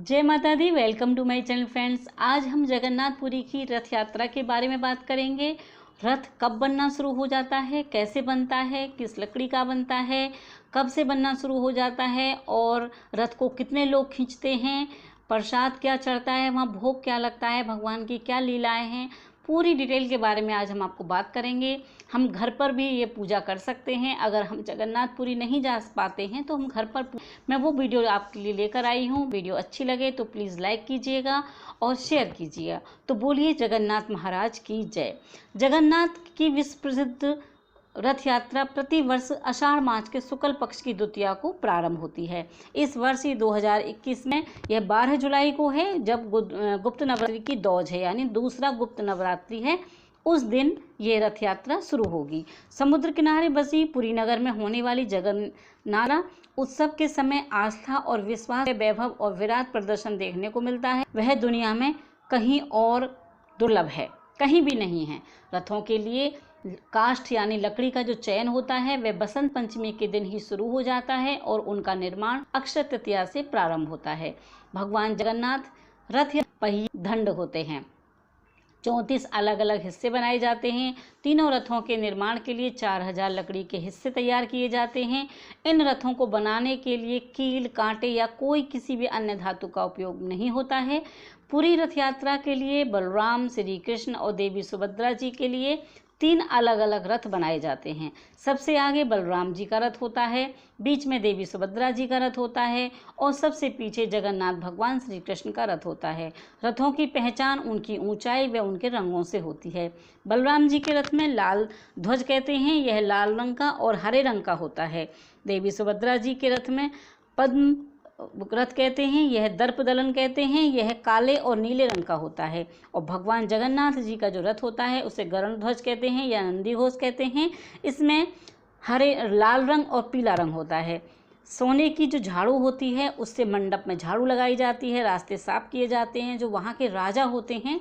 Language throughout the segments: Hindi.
जय माता दी। Welcome to my channel friends. आज हम जगन्नाथपुरी की रथ यात्रा के बारे में बात करेंगे। रथ कब बनना शुरू हो जाता है, कैसे बनता है, किस लकड़ी का बनता है, कब से बनना शुरू हो जाता है और रथ को कितने लोग खींचते हैं, प्रसाद क्या चढ़ता है, वहाँ भोग क्या लगता है, भगवान की क्या लीलाएं हैं, पूरी डिटेल के बारे में आज हम आपको बात करेंगे। हम घर पर भी ये पूजा कर सकते हैं। अगर हम जगन्नाथपुरी नहीं जा पाते हैं तो हम घर पर मैं वो वीडियो आपके लिए लेकर आई हूँ। वीडियो अच्छी लगे तो प्लीज़ लाइक कीजिएगा और शेयर कीजिएगा। तो बोलिए जगन्नाथ महाराज की जय। जगन्नाथ की विश्व प्रसिद्ध रथ यात्रा प्रति वर्ष आषाढ़ मास के शुक्ल पक्ष की द्वितीया को प्रारंभ होती है। इस वर्ष 2021 में यह 12 जुलाई को है, जब गुप्त नवरात्रि की दौज है, यानी दूसरा गुप्त नवरात्रि है। उस दिन ये रथ यात्रा शुरू होगी। समुद्र किनारे बसी पुरी नगर में होने वाली जगन्नाथ उत्सव के समय आस्था और विश्वास के वैभव और विराट प्रदर्शन देखने को मिलता है। वह दुनिया में कहीं और दुर्लभ है, कहीं भी नहीं है। रथों के लिए काष्ठ यानी लकड़ी का जो चयन होता है वह बसंत पंचमी के दिन ही शुरू हो जाता है और उनका निर्माण अक्षय तृतीया से प्रारंभ होता है। भगवान जगन्नाथ रथ या पहिए दंड होते हैं। 34 अलग अलग हिस्से बनाए जाते हैं। तीनों रथों के निर्माण के लिए 4000 लकड़ी के हिस्से तैयार किए जाते हैं। इन रथों को बनाने के लिए कील, कांटे या कोई किसी भी अन्य धातु का उपयोग नहीं होता है। पूरी रथ यात्रा के लिए बलराम, श्री कृष्ण और देवी सुभद्रा जी के लिए 3 अलग अलग रथ बनाए जाते हैं। सबसे आगे बलराम जी का रथ होता है, बीच में देवी सुभद्रा जी का रथ होता है और सबसे पीछे जगन्नाथ भगवान श्री कृष्ण का रथ होता है। रथों की पहचान उनकी ऊंचाई व उनके रंगों से होती है। बलराम जी के रथ में लाल ध्वज कहते हैं, यह लाल रंग का और हरे रंग का होता है। देवी सुभद्रा जी के रथ में पद्म रथ कहते हैं, यह दर्प दलन कहते हैं, यह काले और नीले रंग का होता है। और भगवान जगन्नाथ जी का जो रथ होता है उसे गरुड़ ध्वज कहते हैं या नंदी घोष कहते हैं। इसमें लाल रंग और पीला रंग होता है। सोने की जो झाड़ू होती है उससे मंडप में झाड़ू लगाई जाती है, रास्ते साफ किए जाते हैं। जो वहाँ के राजा होते हैं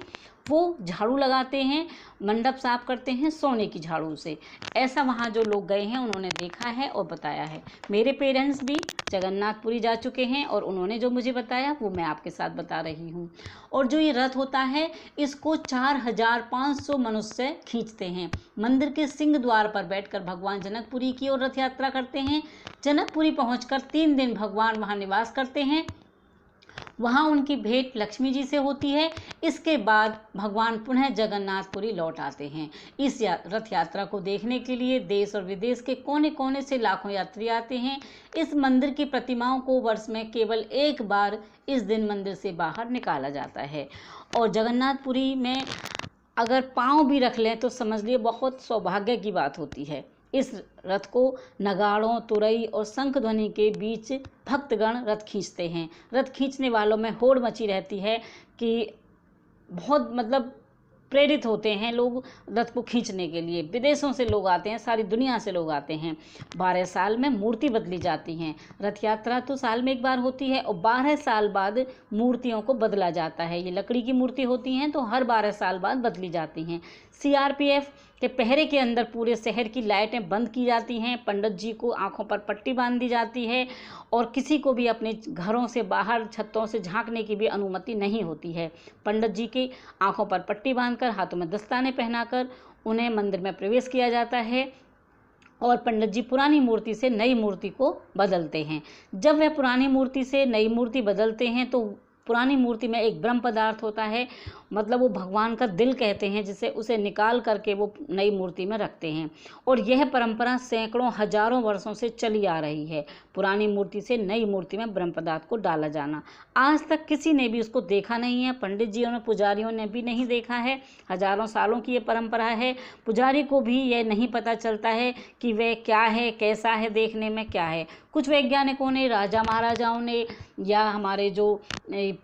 वो झाड़ू लगाते हैं, मंडप साफ करते हैं सोने की झाड़ू से। ऐसा वहाँ जो लोग गए हैं उन्होंने देखा है और बताया है। मेरे पेरेंट्स भी जगन्नाथपुरी जा चुके हैं और उन्होंने जो मुझे बताया वो मैं आपके साथ बता रही हूँ। और जो ये रथ होता है इसको 4500 मनुष्य खींचते हैं। मंदिर के सिंह द्वार पर बैठकर भगवान जनकपुरी की ओर रथ यात्रा करते हैं। जनकपुरी पहुंचकर 3 दिन भगवान वहाँ निवास करते हैं। वहाँ उनकी भेंट लक्ष्मी जी से होती है। इसके बाद भगवान पुनः जगन्नाथपुरी लौट आते हैं। इस रथ यात्रा को देखने के लिए देश और विदेश के कोने कोने से लाखों यात्री आते हैं। इस मंदिर की प्रतिमाओं को वर्ष में केवल एक बार इस दिन मंदिर से बाहर निकाला जाता है। और जगन्नाथपुरी में अगर पाँव भी रख लें तो समझ लिए बहुत सौभाग्य की बात होती है। इस रथ को नगाड़ों, तुरई और शंख ध्वनि के बीच भक्तगण रथ खींचते हैं। रथ खींचने वालों में होड़ मची रहती है कि बहुत प्रेरित होते हैं लोग रथ को खींचने के लिए। विदेशों से लोग आते हैं, सारी दुनिया से लोग आते हैं। 12 साल में मूर्ति बदली जाती हैं। रथ यात्रा तो साल में एक बार होती है और 12 साल बाद मूर्तियों को बदला जाता है। ये लकड़ी की मूर्ति होती हैं तो हर 12 साल बाद बदली जाती हैं। सीआरपीएफ के पहरे के अंदर पूरे शहर की लाइटें बंद की जाती हैं। पंडित जी को आंखों पर पट्टी बांध दी जाती है और किसी को भी अपने घरों से बाहर छतों से झांकने की भी अनुमति नहीं होती है। पंडित जी की आंखों पर पट्टी बांधकर, हाथों में दस्ताने पहनाकर उन्हें मंदिर में प्रवेश किया जाता है और पंडित जी पुरानी मूर्ति से नई मूर्ति को बदलते हैं। जब वह पुरानी मूर्ति से नई मूर्ति बदलते हैं तो पुरानी मूर्ति में एक ब्रह्म पदार्थ होता है, वो भगवान का दिल कहते हैं, जिसे उसे निकाल करके वो नई मूर्ति में रखते हैं। और यह परंपरा सैकड़ों हजारों वर्षों से चली आ रही है। पुरानी मूर्ति से नई मूर्ति में ब्रह्म पदार्थ को डाला जाना आज तक किसी ने भी उसको देखा नहीं है। पंडित जी और पुजारियों ने भी नहीं देखा है। हजारों सालों की ये परंपरा है। पुजारी को भी यह नहीं पता चलता है कि वह क्या है, कैसा है, देखने में क्या है। कुछ वैज्ञानिकों ने, राजा महाराजाओं ने या हमारे जो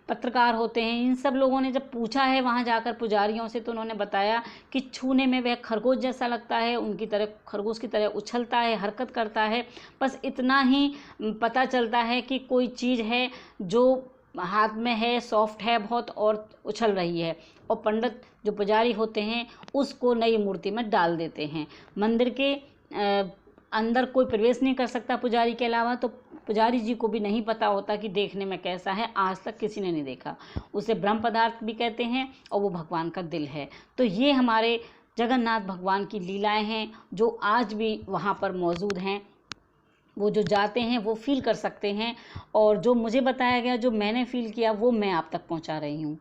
पत्रकार होते हैं, इन सब लोगों ने जब पूछा है वहाँ जाकर पुजारियों से तो उन्होंने बताया कि छूने में वह खरगोश जैसा लगता है, उनकी तरह खरगोश की तरह उछलता है, हरकत करता है। बस इतना ही पता चलता है कि कोई चीज़ है जो हाथ में है, सॉफ्ट है बहुत और उछल रही है। और पंडित जो पुजारी होते हैं उसको नई मूर्ति में डाल देते हैं। मंदिर के अंदर कोई प्रवेश नहीं कर सकता पुजारी के अलावा, तो पुजारी जी को भी नहीं पता होता कि देखने में कैसा है, आज तक किसी ने नहीं देखा। उसे ब्रह्म पदार्थ भी कहते हैं और वो भगवान का दिल है। तो ये हमारे जगन्नाथ भगवान की लीलाएं हैं जो आज भी वहाँ पर मौजूद हैं। वो जो जाते हैं वो फील कर सकते हैं, और जो मुझे बताया गया, जो मैंने फील किया, वो मैं आप तक पहुँचा रही हूँ।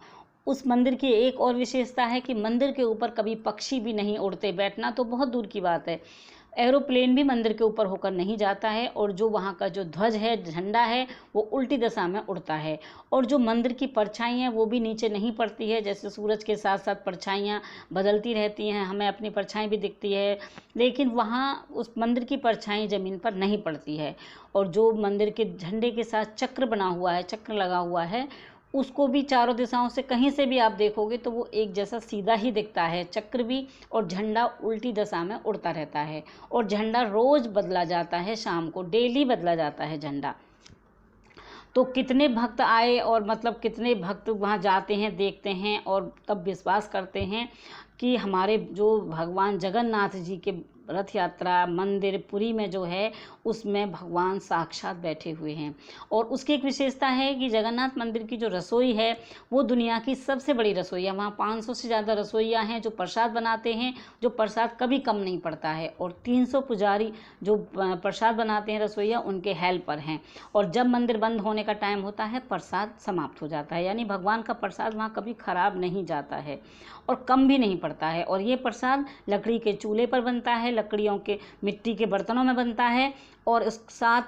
उस मंदिर की एक और विशेषता है कि मंदिर के ऊपर कभी पक्षी भी नहीं उड़ते। बैठना तो बहुत दूर की बात है, एरोप्लेन भी मंदिर के ऊपर होकर नहीं जाता है। और जो वहाँ का जो ध्वज है, झंडा है, वो उल्टी दिशा में उड़ता है। और जो मंदिर की परछाई है वो भी नीचे नहीं पड़ती है। जैसे सूरज के साथ साथ परछाइयाँ बदलती रहती हैं, हमें अपनी परछाई भी दिखती है, लेकिन वहाँ उस मंदिर की परछाई ज़मीन पर नहीं पड़ती है। और जो मंदिर के झंडे के साथ चक्र बना हुआ है, चक्र लगा हुआ है, उसको भी चारों दिशाओं से कहीं से भी आप देखोगे तो वो एक जैसा सीधा ही दिखता है, चक्र भी, और झंडा उल्टी दिशा में उड़ता रहता है। और झंडा रोज़ बदला जाता है, शाम को डेली बदला जाता है झंडा। तो कितने भक्त आए, और मतलब कितने भक्त वहाँ जाते हैं, देखते हैं, और तब विश्वास करते हैं कि हमारे जो भगवान जगन्नाथ जी के रथ यात्रा मंदिर पुरी में जो है, उसमें भगवान साक्षात बैठे हुए हैं। और उसकी एक विशेषता है कि जगन्नाथ मंदिर की जो रसोई है वो दुनिया की सबसे बड़ी रसोई है। वहाँ 500 से ज़्यादा रसोइयाँ हैं जो प्रसाद बनाते हैं, जो प्रसाद कभी कम नहीं पड़ता है। और 300 पुजारी जो प्रसाद बनाते हैं, रसोइया, उनके हेल्पर हैं। और जब मंदिर बंद होने का टाइम होता है, प्रसाद समाप्त हो जाता है, यानी भगवान का प्रसाद वहाँ कभी खराब नहीं जाता है और कम भी नहीं पड़ता है। और ये प्रसाद लकड़ी के चूल्हे पर बनता है, लकड़ियों के मिट्टी के बर्तनों में बनता है, और इस साथ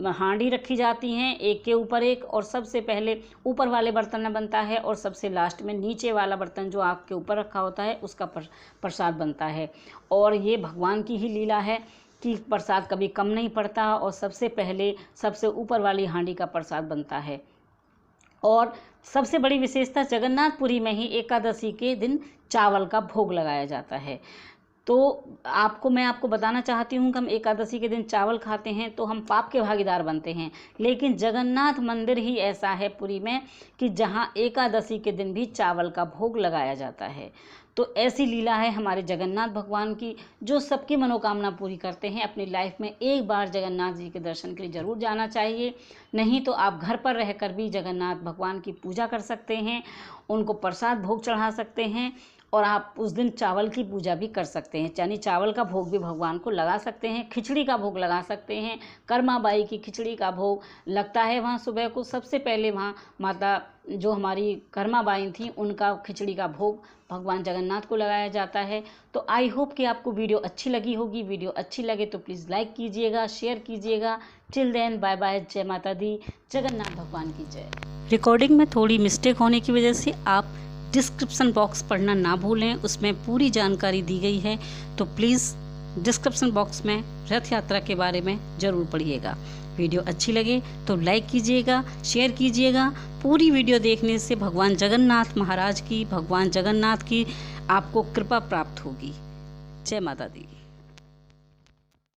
हांडी रखी जाती हैं एक के ऊपर एक, और सबसे पहले ऊपर वाले बर्तन में बनता है, और सबसे लास्ट में नीचे वाला बर्तन जो आग के ऊपर रखा होता है उसका प्रसाद बनता है। और ये भगवान की ही लीला है कि प्रसाद कभी कम नहीं पड़ता, और सबसे पहले सबसे ऊपर वाली हांडी का प्रसाद बनता है। और सबसे बड़ी विशेषता, जगन्नाथपुरी में ही एकादशी के दिन चावल का भोग लगाया जाता है। तो मैं आपको बताना चाहती हूँ कि हम एकादशी के दिन चावल खाते हैं तो हम पाप के भागीदार बनते हैं, लेकिन जगन्नाथ मंदिर ही ऐसा है पुरी में कि जहाँ एकादशी के दिन भी चावल का भोग लगाया जाता है। तो ऐसी लीला है हमारे जगन्नाथ भगवान की, जो सबकी मनोकामना पूरी करते हैं। अपनी लाइफ में एक बार जगन्नाथ जी के दर्शन के लिए ज़रूर जाना चाहिए, नहीं तो आप घर पर रहकर भी जगन्नाथ भगवान की पूजा कर सकते हैं, उनको प्रसाद भोग चढ़ा सकते हैं, और आप उस दिन चावल की पूजा भी कर सकते हैं, यानी चावल का भोग भी भगवान को लगा सकते हैं, खिचड़ी का भोग लगा सकते हैं। कर्माबाई की खिचड़ी का भोग लगता है वहाँ सुबह को। सबसे पहले वहाँ माता जो हमारी कर्माबाई थी, उनका खिचड़ी का भोग भगवान जगन्नाथ को लगाया जाता है। तो आई होप कि आपको वीडियो अच्छी लगी होगी। वीडियो अच्छी लगे तो प्लीज़ लाइक कीजिएगा, शेयर कीजिएगा। टिल देन बाय बाय, जय माता दी, जगन्नाथ भगवान की जय। रिकॉर्डिंग में थोड़ी मिस्टेक होने की वजह से आप डिस्क्रिप्शन बॉक्स पढ़ना ना भूलें, उसमें पूरी जानकारी दी गई है। तो प्लीज़ डिस्क्रिप्शन बॉक्स में रथ यात्रा के बारे में ज़रूर पढ़िएगा। वीडियो अच्छी लगे तो लाइक कीजिएगा, शेयर कीजिएगा। पूरी वीडियो देखने से भगवान जगन्नाथ महाराज की, भगवान जगन्नाथ की आपको कृपा प्राप्त होगी। जय माता दी।